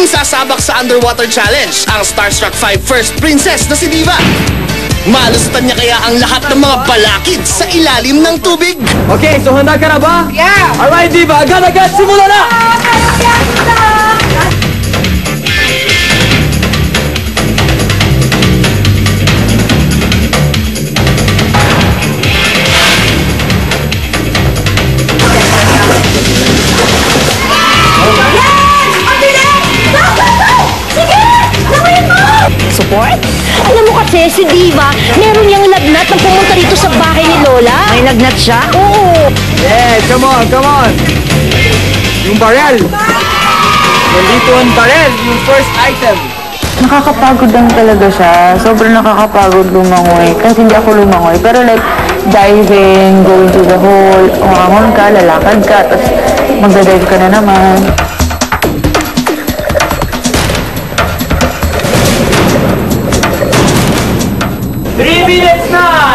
Sasabak sa underwater challenge ang Starstruck 5 First Princess na si Diva. Malusutan niya kaya ang lahat ng mga balakid sa ilalim ng tubig. Okay, so handa ka na ba? Yeah! Alright, Diva, agad-agad, simula na! Support? Alam mo kasi, si Diva, meron niyang lagnat nang pumunta dito sa bahay ni Lola. May lagnat siya? Oo. Yeah, come on, come on! Yung barrel! Nandito ang barrel, yung first item. Nakakapagod lang talaga siya. Sobrang nakakapagod lumangoy. Kahit hindi ako lumangoy. Pero like, diving, going to the hole, umangon ka, lalakad ka, tapos magdadive ka na naman.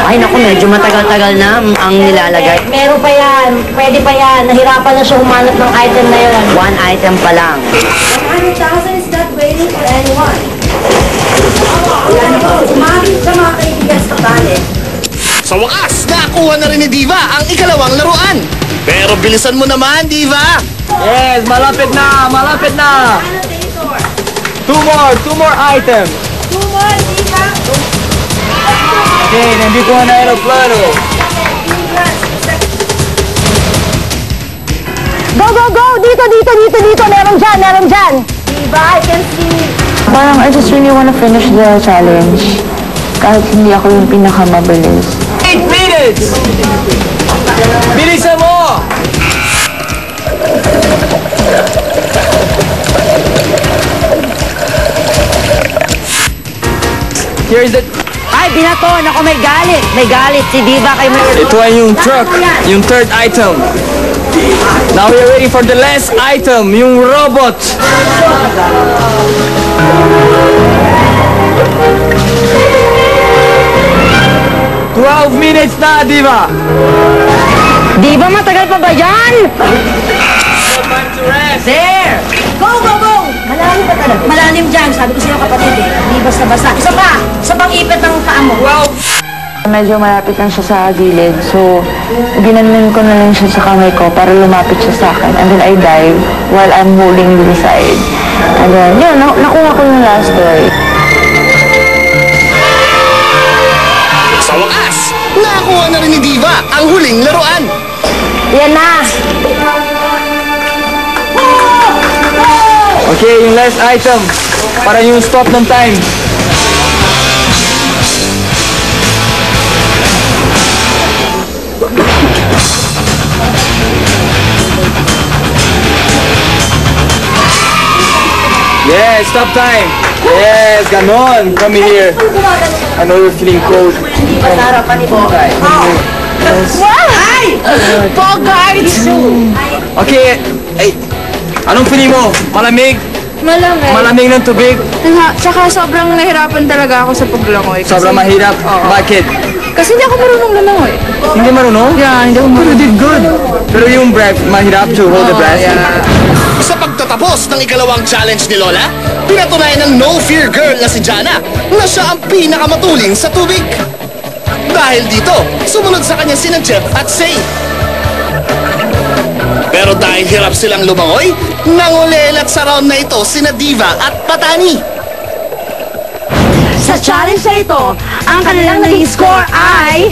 Ay naku, medyo matagal-tagal na ang nilalagay. Meron pa yan. Pwede pa yan. Nahirapan na siya humanap ng item na yun. One item pa lang. 100,000 is not waiting for anyone. Umabit sa mga kaibigan sa bale. Sa wakas, nakuha na rin ni Diva ang ikalawang laruan. Pero bilisan mo naman, Diva! Yes, malapit na, malapit na! Two more items! Okay, nandito na aeroplano. Go, go, go! Dito, dito, dito, dito! Meron dyan, meron dyan! Diba? I can see. Parang I just really wanna finish the challenge. Kahit hindi ako yung pinakamabilis. 8 minutes! Bilisan mo! Here's the... Ay, binaton! Ako may galit! May galit si Diva kay Mary. Ito ay yung truck, yung third item. Now we are waiting for the last item, yung robot. "12 minutes na, Diva." Diva, matagal pa ba yan? Time to rest. There! Go, go, go! Malalim pa talaga. Malalim dyan. Sabi ko sa'yo kapatid eh. Di basta-basta. Isa pa! Isa pang ipit ng paa mo. 12. Medyo malapit lang siya sa gilid. So, ginanon ko na lang siya sa kamay ko para lumapit siya sa akin. And then I dive while I'm holding the side. And then, yun, nakuha ko yung last toy. Sa wakas, nakuha na rin ni Diva ang huling laruan. Yan na! Okay, yung last item. Para yung stop ng time. Yes, stop time. Yes, ganon. Come here. I know you're feeling cold. Hindi ba narapan ni Bogart? Ay! Bogart! Okay, ay, anong feeling mo? Malamig? Malamig. Malamig ng tubig? Tsaka sobrang nahirapan talaga ako sa paglangoy. Sobrang mahirap? Oo. Bakit? Kasi hindi ako marunong lumangoy. Hindi marunong? Yeah, hindi ako Pero marunong. you did good. Pero yung breath, mahirap to hold the breath? Yeah. Sa pagtatapos ng ikalawang challenge ni Lola, pinatunayan ng no-fear girl na si Jana na siya ang pinakamatuling sa tubig. Dahil dito, sumunod sa kanya sina Jeff at Say. Pero dahil hirap silang lumangoy, nangulelat sa round na ito sina Diva at Patani. Sa challenge na ito, ang kanilang naging score ay